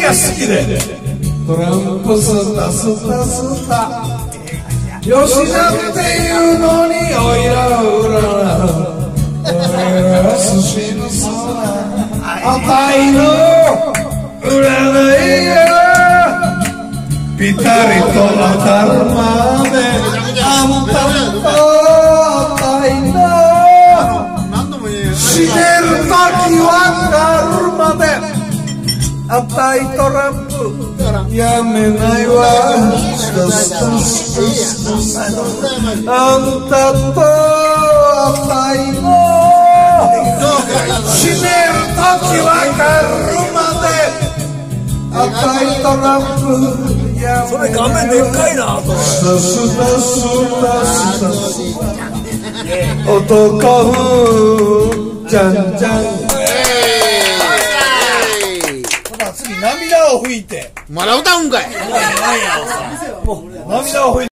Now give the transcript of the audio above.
が好きでトランプスタスタスタよしなっていうのにおいらうらら俺ら寿司の空あたいの占いがぴたりと当たるまであんたとあたいの死ねる時はなるまであたいトランプやめないわスタスタスタスタあんたとあたいの死ねる時わかるまであたいトランプやめないわそれ画面でっかいなスタスタスタスタ男風じゃんじゃん次涙を拭いてまだ歌うんかい。涙を拭いて